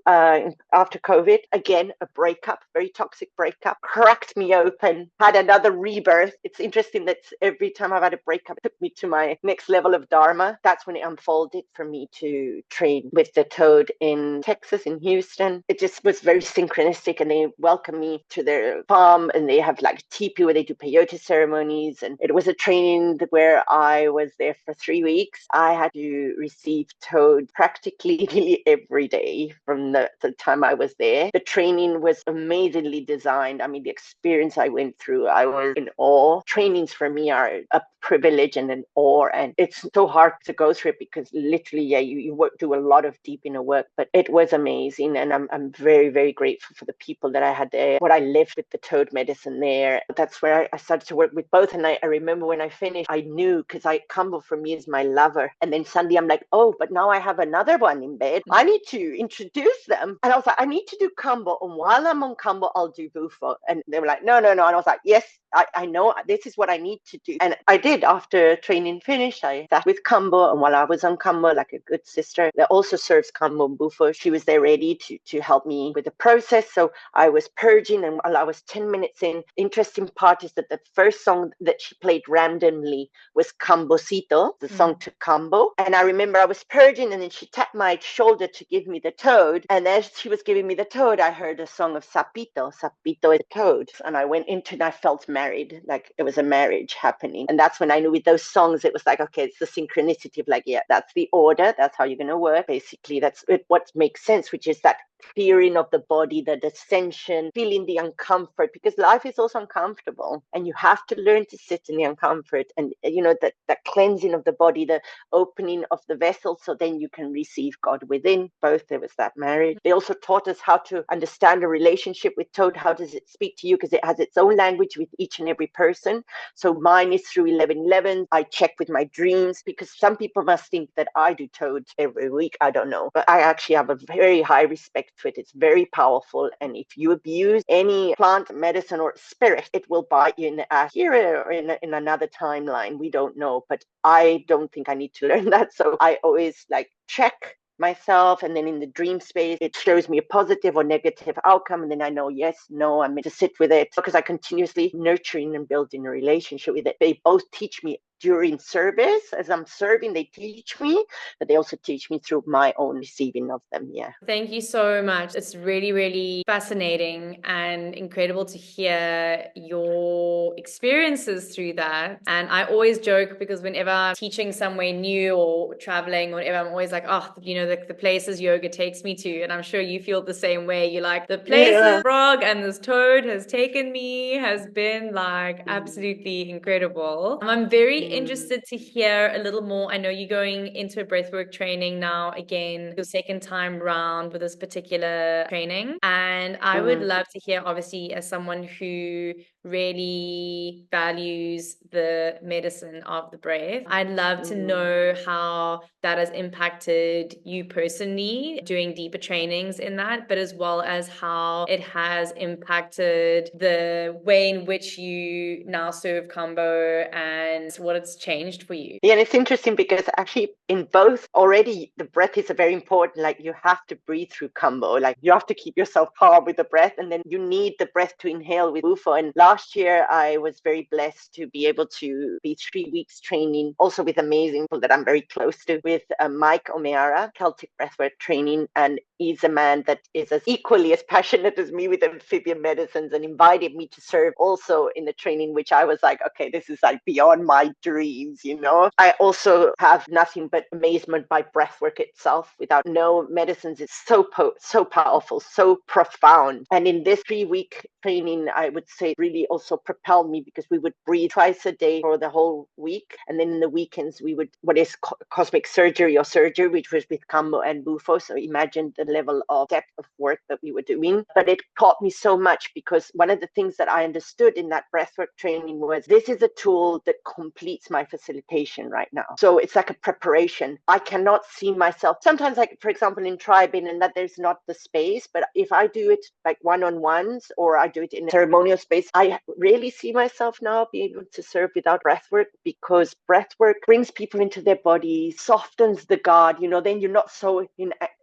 after COVID, again, a breakup, very toxic breakup, cracked me open, had another rebirth. It's interesting that every time I've had a breakup, it took me to my next level of Dharma. That's when it unfolded for me to train with the toad in Texas, in Houston. It just was very synchronistic, and they welcomed me to their farm, and they have like a teepee where they do peyote ceremonies. And it was a training where I was there for 3 weeks. I had to receive toad practically every day from the time I was there. The training was amazingly designed. I mean, the experience I went through, I was in awe. Trainings for me are a privilege and an awe, and it's so hard to go through it because literally, yeah, you do a lot of deep inner work, but it was amazing, and I'm very, very grateful for the people that I had there, what I lived with the toad medicine there. That's where I started to work with both, and I remember when I finished, I knew, because Kambo for me is my lover, and then suddenly I'm like, oh, but now I have another one in bed. I need to introduce them. And I was like, I need to do Kambo. And while I'm on Kambo, I'll do Bufo. And they were like, no. And I was like, yes, I know this is what I need to do. And I did. After training finished, I sat with Kambo. And while I was on Kambo, like a good sister that also serves Kambo and Bufo, she was there ready to help me with the process. So I was purging, and while I was 10 minutes in, interesting part is that the first song that she played randomly was Kambocito, the song to Kambo. And I remember I was purging, and then she tapped my shoulder to give me the toad. And as she was giving me the toad, I heard a song of Sapito. Sapito is a toad. And I went into it, and I felt married, like it was a marriage happening. And that's when I knew with those songs, it was like, okay, it's the synchronicity of like, yeah, that's the order. That's how you're going to work. Basically, that's what makes sense, which is that fearing of the body, the dissension, feeling the uncomfort, because life is also uncomfortable, and you have to learn to sit in the uncomfort, and that cleansing of the body, the opening of the vessel, so then you can receive God within. Both, there was that marriage. They also taught us how to understand a relationship with toad. How does it speak to you? Because it has its own language with each and every person. So mine is through 1111. I check with my dreams, because some people must think that I do toad every week. I don't know, but I actually have a very high respect for it. It's very powerful, and if you abuse any plant, medicine, or spirit, it will bite you in the ass here or in another timeline. We don't know, but I don't think I need to learn that. So I always like check myself, and then in the dream space it shows me a positive or negative outcome, and then I know, yes, no, I'm meant to sit with it, because I continuously nurturing and building a relationship with it. They both teach me during service. As I'm serving, they teach me, but they also teach me through my own receiving of them. Yeah. Thank you so much. It's really, really fascinating and incredible to hear your experiences through that. And I always joke, because whenever I'm teaching somewhere new or traveling or whatever, I'm always like, oh, the places yoga takes me to. And I'm sure you feel the same way. You're like, the places frog and this toad has taken me has been like absolutely incredible. I'm very interested to hear a little more. I know you're going into a breathwork training now, again, your second time round with this particular training. And I would love to hear, obviously, as someone who really values the medicine of the breath, I'd love to know how that has impacted you personally doing deeper trainings in that, but as well as how it has impacted the way in which you now serve Kambo and what it's changed for you. Yeah, and it's interesting because actually in both already the breath is a very important, like you have to breathe through Kambo, like you have to keep yourself calm with the breath, and then you need the breath to inhale with Bufo. And last year I was very blessed to be able to be 3 weeks training, also with amazing people that I'm very close to, with Mike O'Meara, Celtic breathwork training, and he's a man that is as equally as passionate as me with amphibian medicines, and invited me to serve also in the training, which I was like, okay, this is like beyond my dreams, I also have nothing but amazement by breathwork itself. Without no medicines, it's so powerful, so profound. And in this 3-week training, I would say really also propelled me, because we would breathe twice a day for the whole week. And then in the weekends, we would, what is cosmic surgery, which was with Kambo and Bufo. So imagine the level of depth of work that we were doing. But it taught me so much, because one of the things that I understood in that breathwork training was this is a tool that completes my facilitation right now. So it's like a preparation. I cannot see myself. Sometimes, like, for example, in tribing, and that there's not the space, but if I do it like one-on-ones or I do it in a ceremonial space, I really see myself now being able to serve without breathwork, because breathwork brings people into their body, softens the guard, then you're not so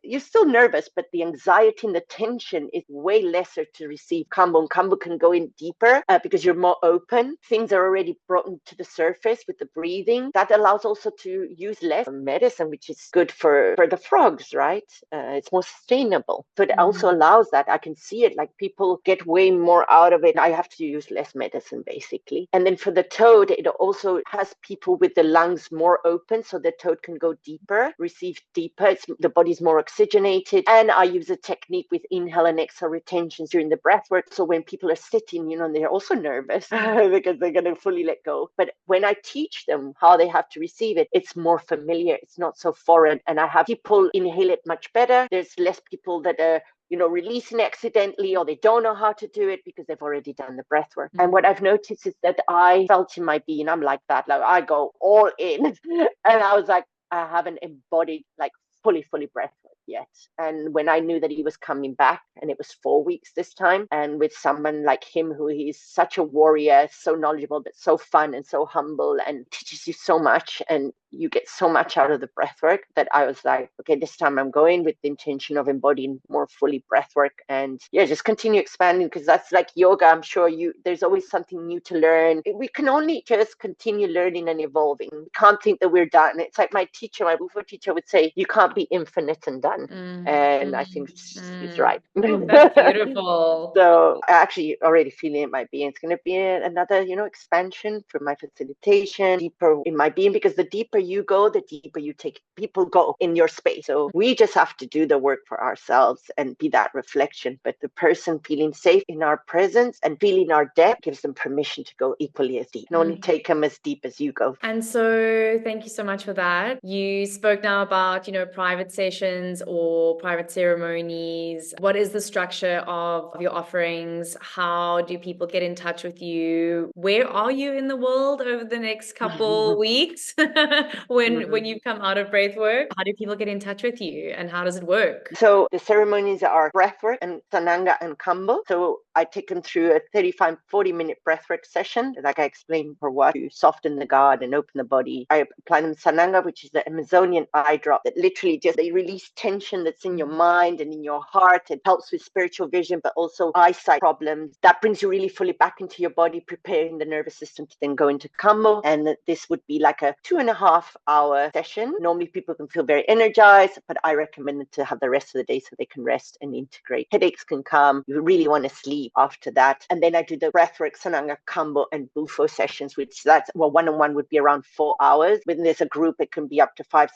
you're still nervous, but the anxiety and the tension is way lesser to receive Kambo. And Kambo can go in deeper because you're more open. Things are already brought to the surface with the breathing. That allows also to use less medicine, which is good for the frogs, right? It's more sustainable. So it also allows that. I can see it, like people get way more out of it. I have to use less medicine, basically. And then for the toad, it also has people with the lungs more open, so the toad can go deeper, receive deeper. The body's more oxygenated. And I use a technique with inhale and exhale retentions during the breath work. So when people are sitting, they're also nervous because they're going to fully let go. But when I teach them how they have to receive it, it's more familiar. It's not so foreign. And I have people inhale it much better. There's less people that are releasing accidentally, or they don't know how to do it because they've already done the breath work. And what I've noticed is that I felt in my being, I'm like that, like I go all in. And I was like, I haven't embodied like fully breath work yet. And when I knew that he was coming back, and it was 4 weeks this time, and with someone like him, who he's such a warrior, so knowledgeable, but so fun and so humble, and teaches you so much, and you get so much out of the breath work, that I was like, okay, this time I'm going with the intention of embodying more fully breath work, and just continue expanding, because that's like yoga. I'm sure there's always something new to learn. We can only just continue learning and evolving. We can't think that we're done. It's like my Bufo teacher would say, you can't be infinite and done. And I think she's right. That's beautiful. So I actually already feeling it might be. It's going to be another, expansion for my facilitation, deeper in my being, because the deeper you go, the deeper people go in your space. So we just have to do the work for ourselves and be that reflection. But the person feeling safe in our presence and feeling our depth gives them permission to go equally as deep. You can only take them as deep as you go. And so thank you so much for that. You spoke now about, private sessions or private ceremonies. What is the structure of your offerings? How do people get in touch with you? Where are you in the world over the next couple weeks when you come out of breathwork? How do people get in touch with you, and how does it work? So the ceremonies are breathwork and Sananga and Kambo. So I take them through a 35, 40-minute breathwork session, like I explained, for what to soften the guard and open the body. I apply them Sananga, which is the Amazonian eye drop that literally just they release tension that's in your mind and in your heart. It helps with spiritual vision, but also eyesight problems. That brings you really fully back into your body, preparing the nervous system to then go into Kambo. And this would be like a 2.5-hour session. Normally people can feel very energized, but I recommend them to have the rest of the day so they can rest and integrate. Headaches can come. You really want to sleep after that. And then I do the breathwork, Sananga, Kambo, and Bufo sessions, which one-on-one would be around 4 hours. When there's a group, it can be up to 5-6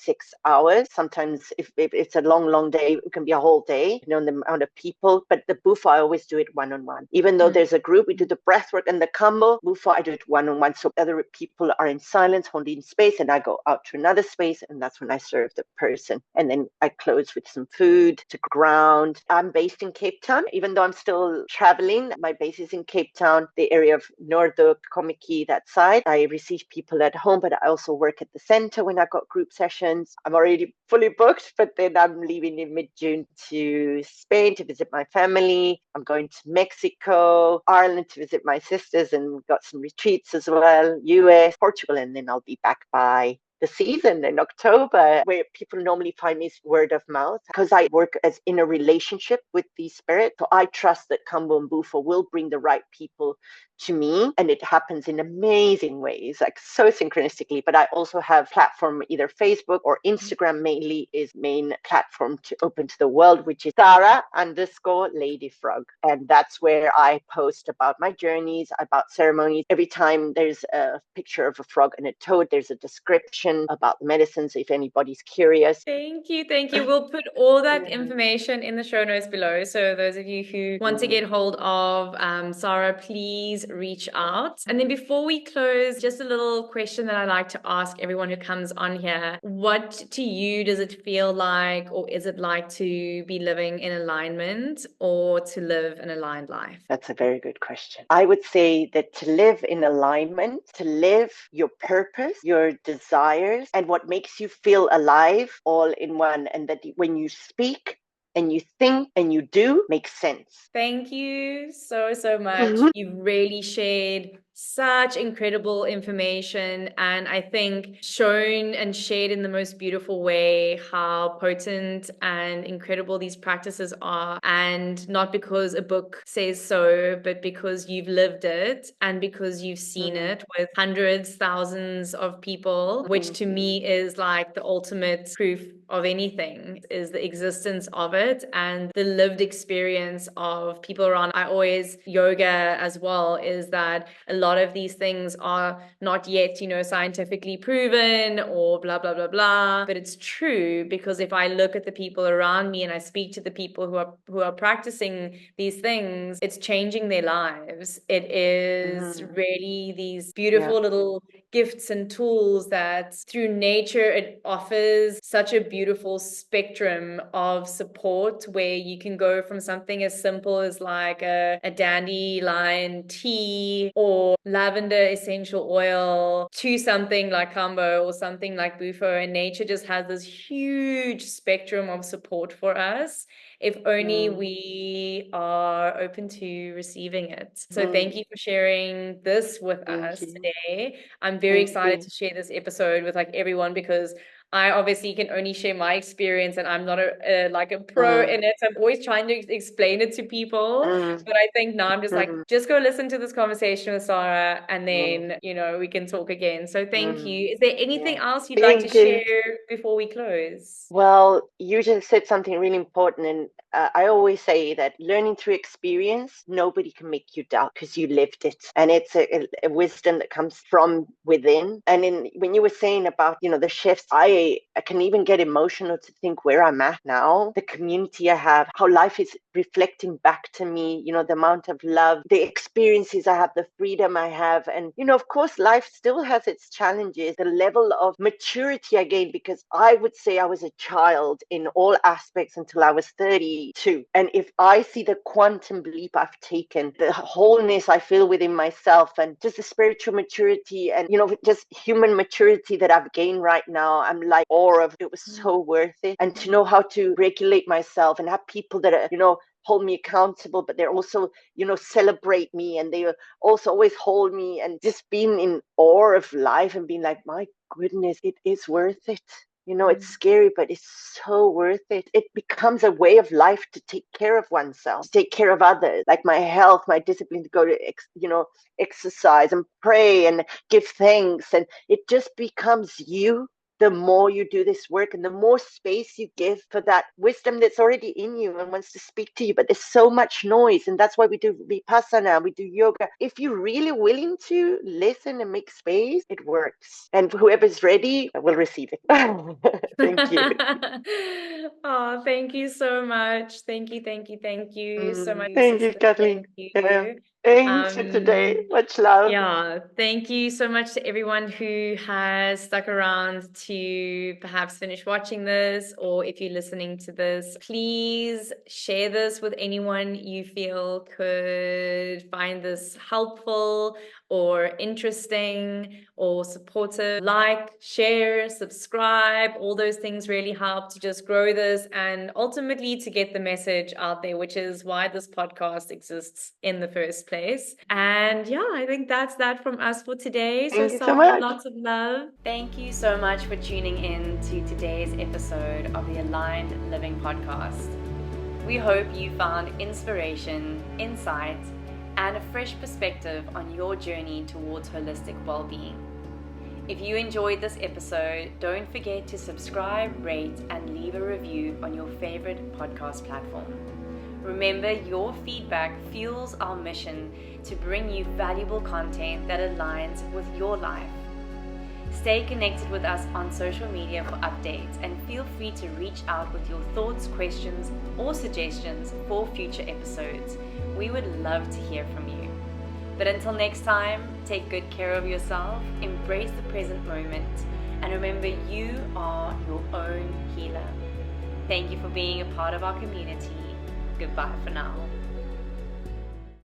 hours. Sometimes if it's a long day, it can be a whole day, the amount of people. But the Bufo, I always do it one-on-one. Even though there's a group, we do the breathwork and the Kambo. Bufo, I do it one-on-one. So other people are in silence, holding space, and I go out to another space, and that's when I serve the person. And then I close with some food to ground. I'm based in Cape Town, even though I'm still traveling. My base is in Cape Town, the area of Noordhoek, Kommetjie, that side. I receive people at home, but I also work at the center when I've got group sessions. I'm already fully booked, but then I'm leaving in mid-June to Spain to visit my family. I'm going to Mexico, Ireland to visit my sisters, and got some retreats as well, US, Portugal, and then I'll be back by the season in October. Where people normally find me is word of mouth, because I work as in a relationship with the spirit. So I trust that Kambo and Bufo will bring the right people to me, and it happens in amazing ways, like so synchronistically. But I also have platform, either Facebook or Instagram mainly is main platform to open to the world, which is Sara_Lady Frog. And that's where I post about my journeys, about ceremonies. Every time there's a picture of a frog and a toad, there's a description information about the medicines if anybody's curious. Thank you. We'll put all that information in the show notes below. So those of you who want to get hold of Sara, please reach out. And then before we close, just a little question that I like to ask everyone who comes on here. What to you does it feel like, or is it like to be living in alignment or to live an aligned life? That's a very good question. I would say that to live in alignment, to live your purpose, your desires, and what makes you feel alive all in one. And that when you speak and you think and you do, makes sense. Thank you so much. You've really shared such incredible information, and I think shown and shared in the most beautiful way how potent and incredible these practices are, and not because a book says so, but because you've lived it and because you've seen it with hundreds, thousands of people, which to me is like the ultimate proof of anything, is the existence of it and the lived experience of people around. I always yoga as well, is that a lot of these things are not yet, scientifically proven or blah, blah, blah, blah. But it's true, because if I look at the people around me and I speak to the people who are practicing these things, it's changing their lives. It is really these beautiful little gifts and tools that through nature, it offers such a beautiful spectrum of support, where you can go from something as simple as like a dandelion tea or lavender essential oil to something like Kambo or something like Bufo, and nature just has this huge spectrum of support for us if only we are open to receiving it. So thank you for sharing this with us today. I'm very excited to share this episode with like everyone, because I obviously can only share my experience, and I'm not a pro in it. So I'm always trying to explain it to people. But I think now I'm just like, just go listen to this conversation with Sara, and then, we can talk again. So thank you. Is there anything else you'd like to share before we close? Well, you just said something really important. And I always say that learning through experience, nobody can make you doubt, because you lived it. And it's a wisdom that comes from within. And when you were saying about, the shifts, I can even get emotional to think where I'm at now, the community I have, how life is reflecting back to me, the amount of love, the experiences I have, the freedom I have. And, of course, life still has its challenges, the level of maturity I gained, because I would say I was a child in all aspects until I was 32. And if I see the quantum leap I've taken, the wholeness I feel within myself, and just the spiritual maturity and, just human maturity that I've gained right now, I'm like, awe of it. Was so worth it. And to know how to regulate myself and have people that are, hold me accountable, but they're also, celebrate me, and they also always hold me, and just being in awe of life and being like, my goodness, it is worth it. It's scary, but it's so worth it. It becomes a way of life to take care of oneself, to take care of others, like my health, my discipline to go to, exercise and pray and give thanks. And it just becomes you. The more you do this work and the more space you give for that wisdom that's already in you and wants to speak to you. But there's so much noise, and that's why we do vipassana, we do yoga. If you're really willing to listen and make space, it works. And whoever's ready will receive it. Thank you. Oh, thank you so much. Thank you so much. Thank you, Kathleen. Thank you. Thanks for today. Much love. Yeah, thank you so much to everyone who has stuck around to perhaps finish watching this, or if you're listening to this, please share this with anyone you feel could find this helpful or interesting or supportive. Like, share, subscribe, all those things really help to just grow this and ultimately to get the message out there, which is why this podcast exists in the first place. And yeah, I think that's that from us for today. Thank you so much. Lots of love. Thank you so much for tuning in to today's episode of the Aligned Living Podcast. We hope you found inspiration, insight, and a fresh perspective on your journey towards holistic well-being. If you enjoyed this episode, don't forget to subscribe, rate, and leave a review on your favorite podcast platform. Remember, your feedback fuels our mission to bring you valuable content that aligns with your life. Stay connected with us on social media for updates, and feel free to reach out with your thoughts, questions, or suggestions for future episodes. We would love to hear from you. But until next time, take good care of yourself, embrace the present moment, and remember you are your own healer. Thank you for being a part of our community. Goodbye for now.